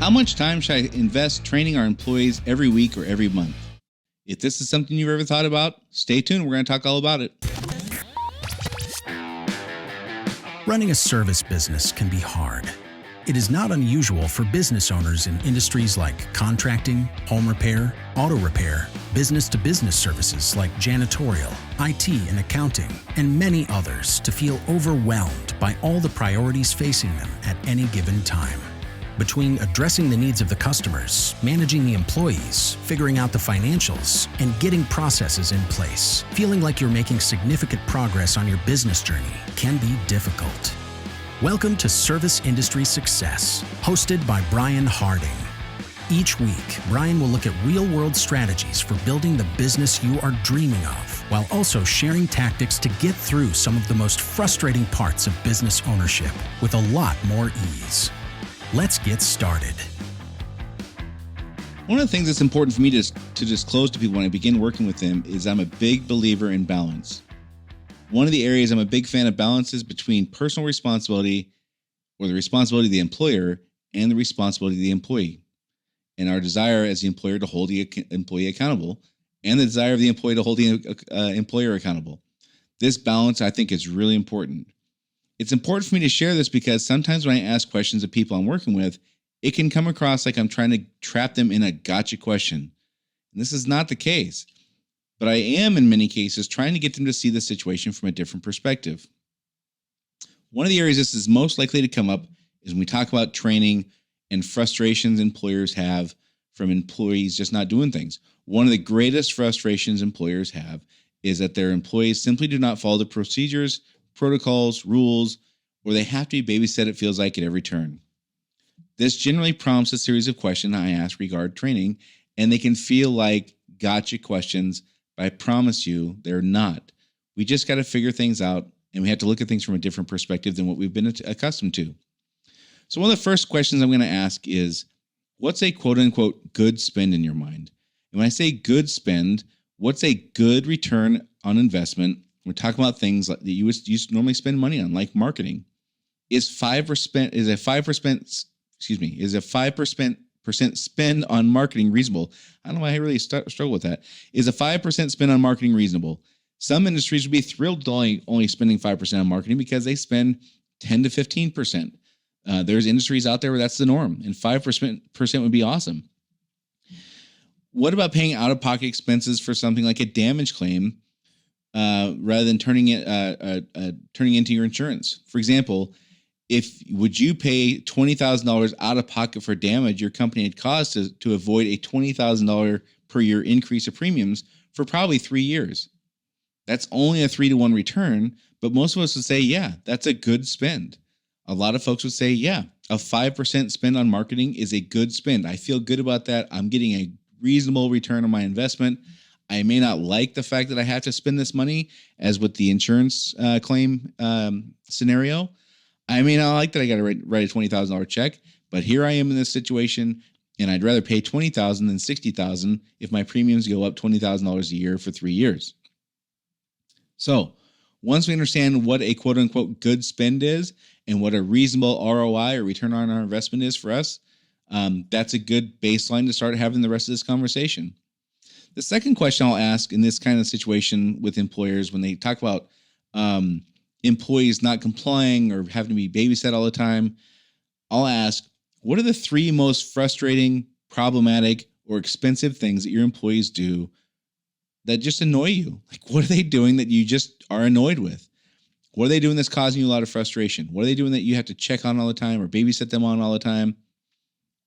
How much time should I invest training our employees every week or every month? If this is something you've ever thought about, stay tuned. We're going to talk all about it. Running a service business can be hard. It is not unusual for business owners in industries like contracting, home repair, auto repair, business-to-business services like janitorial, IT and accounting, and many others to feel overwhelmed by all the priorities facing them at any given time. Between addressing the needs of the customers, managing the employees, figuring out the financials, and getting processes in place, feeling like you're making significant progress on your business journey can be difficult. Welcome to Service Industry Success, hosted by Brian Harding. Each week, Brian will look at real-world strategies for building the business you are dreaming of, while also sharing tactics to get through some of the most frustrating parts of business ownership with a lot more ease. Let's get started. One of the things that's important for me to disclose to people when I begin working with them is I'm a big believer in balance. One of the areas I'm a big fan of balance is between personal responsibility, or the responsibility of the employer, and the responsibility of the employee, and our desire as the employer to hold the employee accountable, and the desire of the employee to hold the employer accountable. This balance, I think, is really important. It's important for me to share this because sometimes when I ask questions of people I'm working with, it can come across like I'm trying to trap them in a gotcha question. And this is not the case. But I am, in many cases, trying to get them to see the situation from a different perspective. One of the areas this is most likely to come up is when we talk about training and frustrations employers have from employees just not doing things. One of the greatest frustrations employers have is that their employees simply do not follow the procedures, protocols, rules, or they have to be babysat, it feels like, at every turn. This generally prompts a series of questions I ask regarding training, and they can feel like gotcha questions, but I promise you they're not. We just got to figure things out, and we have to look at things from a different perspective than what we've been accustomed to. So one of the first questions I'm going to ask is, what's a quote-unquote good spend in your mind? And when I say good spend, what's a good return on investment? We're talking about things that you would normally spend money on, like marketing. Is a 5% spend on marketing reasonable? I don't know why I really struggle with that. Is a 5% spend on marketing reasonable? Some industries would be thrilled to only spending 5% on marketing because they spend 10 to 15%. There's industries out there where that's the norm, and 5% would be awesome. What about paying out-of-pocket expenses for something like a damage claim rather than turning into your insurance? For example, would you pay $20,000 out of pocket for damage your company had caused to avoid a $20,000 per year increase of premiums for probably 3 years? That's only a 3-to-1 return, but most of us would say, yeah, that's a good spend. A lot of folks would say, yeah, a 5% spend on marketing is a good spend. I feel good about that. I'm getting a reasonable return on my investment. I may not like the fact that I have to spend this money, as with the insurance claim scenario. I may not like that I got to write a $20,000 check, but here I am in this situation, and I'd rather pay $20,000 than $60,000 if my premiums go up $20,000 a year for 3 years. So once we understand what a quote-unquote good spend is and what a reasonable ROI or return on our investment is for us, that's a good baseline to start having the rest of this conversation. The second question I'll ask in this kind of situation with employers when they talk about employees not complying or having to be babysat all the time, I'll ask, what are the 3 most frustrating, problematic, or expensive things that your employees do that just annoy you? Like, what are they doing that you just are annoyed with? What are they doing that's causing you a lot of frustration? What are they doing that you have to check on all the time or babysit them on all the time?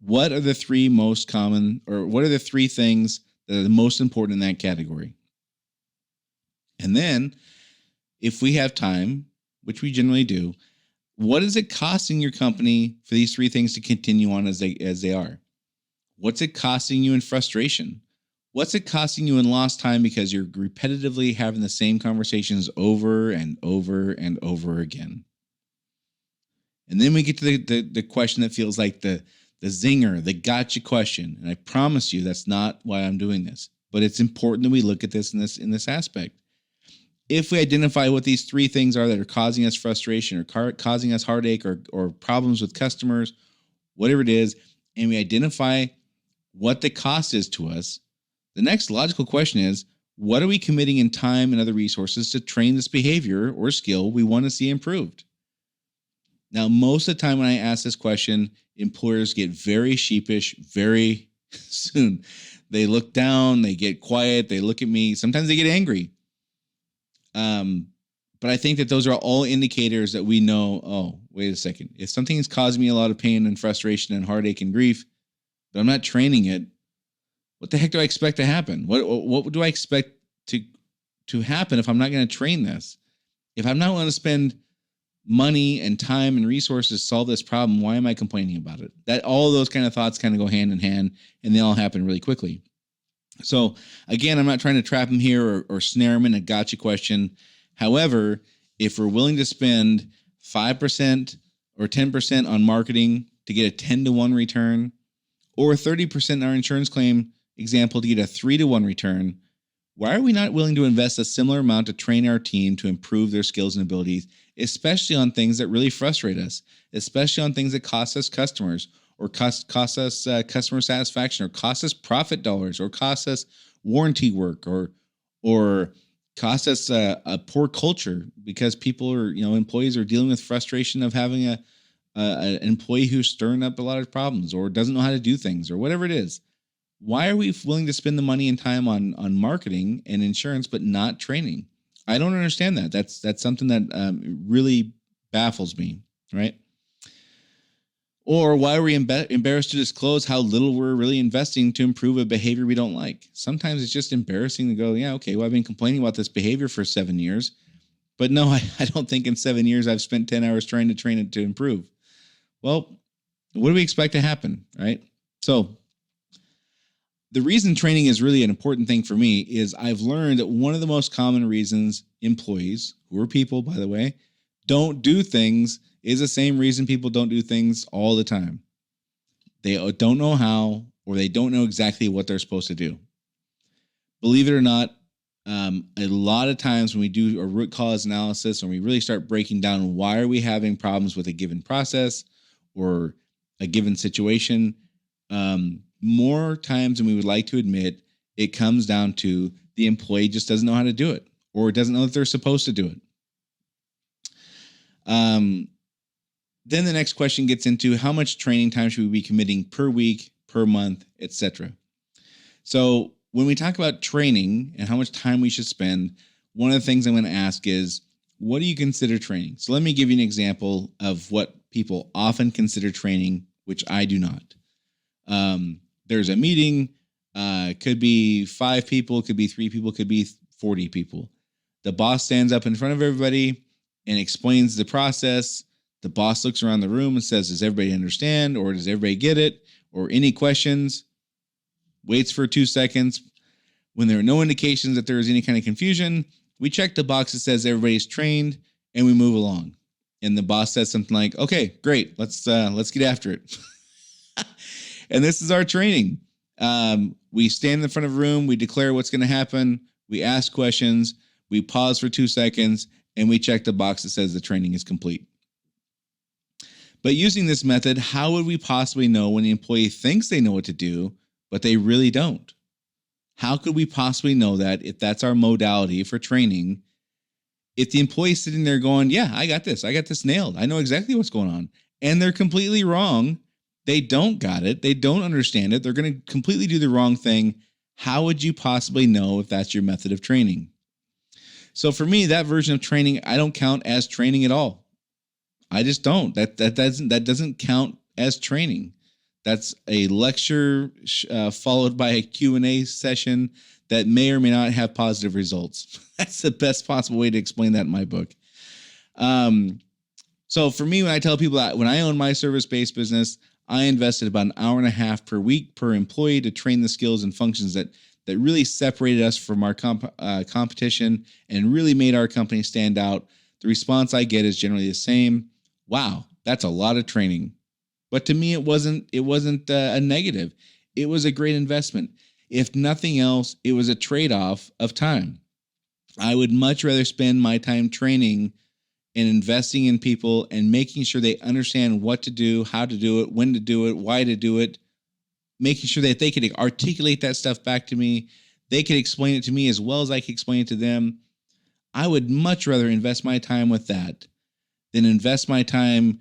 What are the 3 most common, or what are the 3 things that are the most important in that category? And then, if we have time, which we generally do, what is it costing your company for these 3 things to continue on as they are? What's it costing you in frustration? What's it costing you in lost time because you're repetitively having the same conversations over and over and over again? And then we get to the question that feels like the zinger, the gotcha question. And I promise you that's not why I'm doing this. But it's important that we look at this in this aspect. If we identify what these 3 things are that are causing us frustration or causing us heartache or problems with customers, whatever it is, and we identify what the cost is to us, the next logical question is, what are we committing in time and other resources to train this behavior or skill we want to see improved? Now, most of the time when I ask this question, employers get very sheepish very soon. They look down, they get quiet, they look at me. Sometimes they get angry. But I think that those are all indicators that we know, oh, wait a second. If something is causing me a lot of pain and frustration and heartache and grief, but I'm not training it, what the heck do I expect to happen? What do I expect to happen if I'm not going to train this? If I'm not going to spend money and time and resources to solve this problem, why am I complaining about it? That all of those kind of thoughts kind of go hand in hand, and they all happen really quickly. So again, I'm not trying to trap them here or snare them in a gotcha question. However, if we're willing to spend 5% or 10% on marketing to get a 10-to-1 return, or 30% in our insurance claim example to get a 3-to-1 return, why are we not willing to invest a similar amount to train our team to improve their skills and abilities, especially on things that really frustrate us, especially on things that cost us customers, or cost us customer satisfaction, or cost us profit dollars, or cost us warranty work, or cost us a poor culture because people are, employees are dealing with frustration of having an employee who's stirring up a lot of problems or doesn't know how to do things or whatever it is. Why are we willing to spend the money and time on marketing and insurance but not training? I don't understand that. That's something that really baffles me, right? Or why are we embarrassed to disclose how little we're really investing to improve a behavior we don't like? Sometimes it's just embarrassing to go, yeah, okay, well, I've been complaining about this behavior for 7 years, but no, I don't think in 7 years I've spent 10 hours trying to train it to improve. Well, what do we expect to happen, right? So the reason training is really an important thing for me is I've learned that one of the most common reasons employees, who are people, by the way, don't do things is the same reason people don't do things all the time. They don't know how, or they don't know exactly what they're supposed to do. Believe it or not, a lot of times when we do a root cause analysis and we really start breaking down why are we having problems with a given process or a given situation, more times than we would like to admit, it comes down to the employee just doesn't know how to do it or doesn't know that they're supposed to do it. Then the next question gets into how much training time should we be committing per week, per month, etc. So when we talk about training and how much time we should spend, one of the things I'm going to ask is, what do you consider training? So let me give you an example of what people often consider training, which I do not. There's a meeting, could be 5 people, could be 3 people, could be 40 people. The boss stands up in front of everybody and explains the process. The boss looks around the room and says, does everybody understand, or does everybody get it, or any questions? Waits for 2 seconds. When there are no indications that there is any kind of confusion, we check the box that says everybody's trained, and we move along. And the boss says something like, okay, great, let's get after it. And this is our training. We stand in front of a room, we declare what's going to happen, we ask questions, we pause for 2 seconds, and we check the box that says the training is complete. But using this method, how would we possibly know when the employee thinks they know what to do, but they really don't? How could we possibly know that if that's our modality for training? If the employee's sitting there going, yeah, I got this nailed, I know exactly what's going on, and they're completely wrong, they don't got it, they don't understand it, they're going to completely do the wrong thing, how would you possibly know if that's your method of training? So for me, that version of training, I don't count as training at all. I just don't. That doesn't count as training. That's a lecture followed by a Q&A session that may or may not have positive results. That's the best possible way to explain that in my book. So for me, when I tell people that when I own my service-based business, I invested about an hour and a half per week per employee to train the skills and functions that really separated us from our competition and really made our company stand out. The response I get is generally the same. Wow, that's a lot of training. But to me, it wasn't a negative. It was a great investment. If nothing else, it was a trade-off of time. I would much rather spend my time training and investing in people and making sure they understand what to do, how to do it, when to do it, why to do it, making sure that they could articulate that stuff back to me. They could explain it to me as well as I could explain it to them. I would much rather invest my time with that than invest my time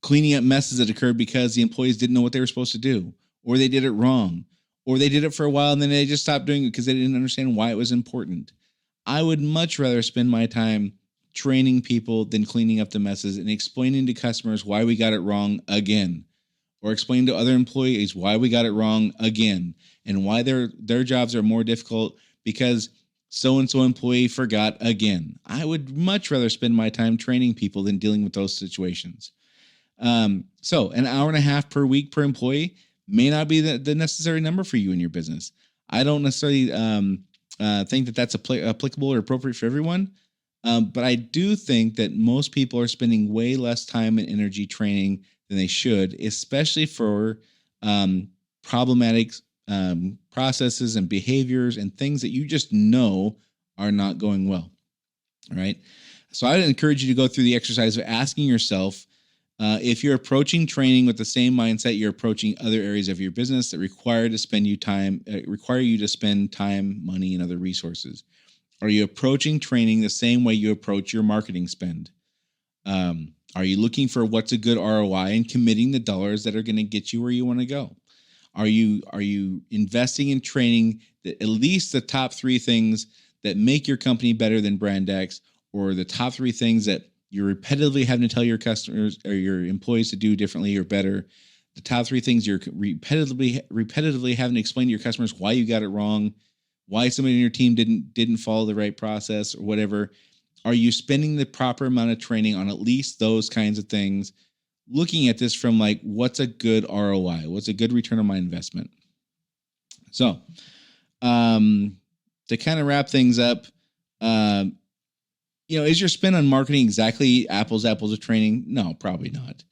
cleaning up messes that occurred because the employees didn't know what they were supposed to do, or they did it wrong, or they did it for a while and then they just stopped doing it because they didn't understand why it was important. I would much rather spend my time training people than cleaning up the messes and explaining to customers why we got it wrong again, or explain to other employees why we got it wrong again and why their jobs are more difficult because so-and-so employee forgot again. I would much rather spend my time training people than dealing with those situations. So an hour and a half per week per employee may not be the necessary number for you in your business. I don't necessarily think that that's applicable or appropriate for everyone. But I do think that most people are spending way less time and energy training than they should, especially for problematic processes and behaviors and things that you just know are not going well. All right. So I would encourage you to go through the exercise of asking yourself if you're approaching training with the same mindset you're approaching other areas of your business that require you to spend time, money, and other resources. Are you approaching training the same way you approach your marketing spend? Are you looking for what's a good ROI and committing the dollars that are going to get you where you want to go? Are you investing in training that at least the top 3 things that make your company better than brand X, or the top 3 things that you're repetitively having to tell your customers or your employees to do differently or better? The top 3 things you're repetitively having to explain to your customers why you got it wrong, why somebody in your team didn't follow the right process or whatever. Are you spending the proper amount of training on at least those kinds of things? Looking at this from like, what's a good ROI? What's a good return on my investment? So, to kind of wrap things up, is your spend on marketing exactly apples to training? No, probably not.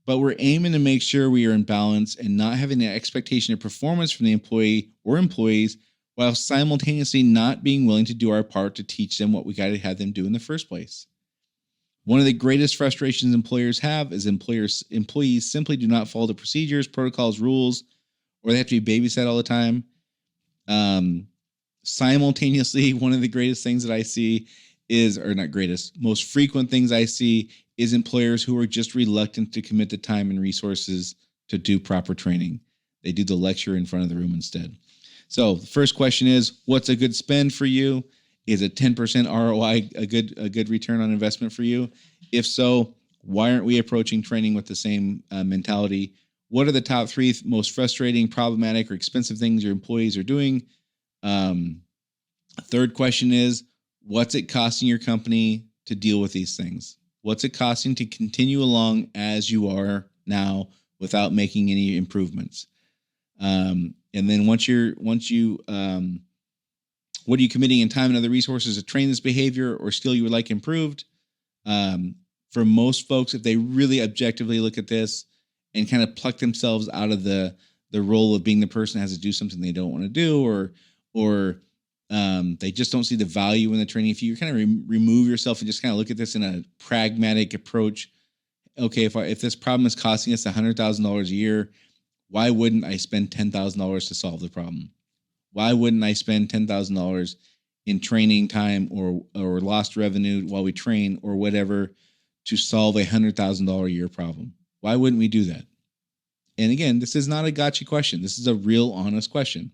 But we're aiming to make sure we are in balance and not having an expectation of performance from the employee or employees while simultaneously not being willing to do our part to teach them what we got to have them do in the first place. One of the greatest frustrations employers have is employees simply do not follow the procedures, protocols, rules, or they have to be babysat all the time. Simultaneously, one of the greatest things that I see most frequent things I see is employers who are just reluctant to commit the time and resources to do proper training. They do the lecture in front of the room instead. So the first question is, what's a good spend for you? Is a 10% ROI a good return on investment for you? If so, why aren't we approaching training with the same mentality? What are the top 3 most frustrating, problematic, or expensive things your employees are doing? Third question is, what's it costing your company to deal with these things? What's it costing to continue along as you are now without making any improvements? And then once you what are you committing in time and other resources to train this behavior or skill you would like improved? For most folks, if they really objectively look at this and kind of pluck themselves out of the role of being the person that has to do something they don't want to do, or they just don't see the value in the training. If you kind of remove yourself and just kind of look at this in a pragmatic approach, okay, if this problem is costing us $100,000 a year, why wouldn't I spend $10,000 to solve the problem? Why wouldn't I spend $10,000 in training time or lost revenue while we train or whatever to solve a $100,000 a year problem? Why wouldn't we do that? And again, this is not a gotcha question. This is a real honest question.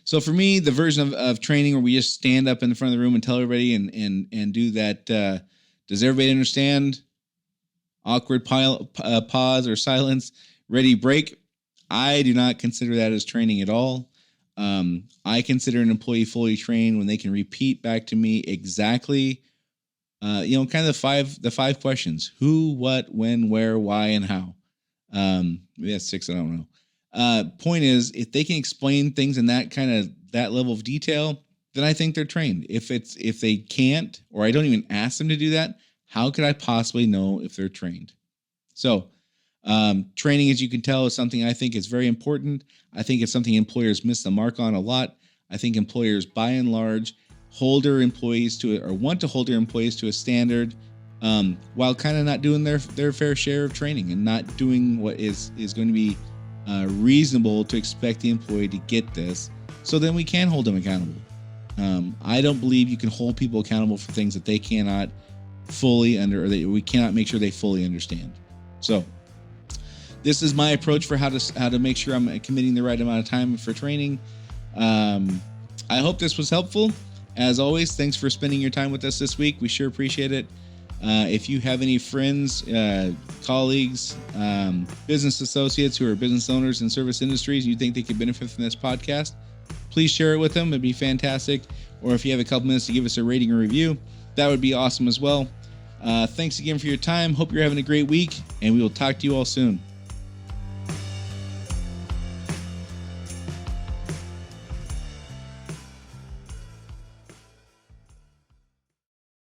So for me, the version of training where we just stand up in the front of the room and tell everybody and do that, does everybody understand? Awkward pause or silence, ready, break. I do not consider that as training at all. I consider an employee fully trained when they can repeat back to me exactly, kind of the five questions: who, what, when, where, why, and how. Maybe that's 6. I don't know. Point is, if they can explain things in that level of detail, then I think they're trained. If they can't, or I don't even ask them to do that, how could I possibly know if they're trained? So, training, as you can tell, is something I think is very important. I think it's something employers miss the mark on a lot. I think employers, by and large, hold their employees to it, or want to hold their employees to a standard while kind of not doing their fair share of training and not doing what is going to be reasonable to expect the employee to get this, so then we can hold them accountable. I don't believe you can hold people accountable for things that they cannot fully or that we cannot make sure they fully understand. So this is my approach for how to make sure I'm committing the right amount of time for training. I hope this was helpful. As always, thanks for spending your time with us this week. We sure appreciate it. If you have any friends, colleagues, business associates who are business owners in service industries, you think they could benefit from this podcast, please share it with them. It'd be fantastic. Or if you have a couple minutes to give us a rating or review, that would be awesome as well. Thanks again for your time. Hope you're having a great week, and we will talk to you all soon.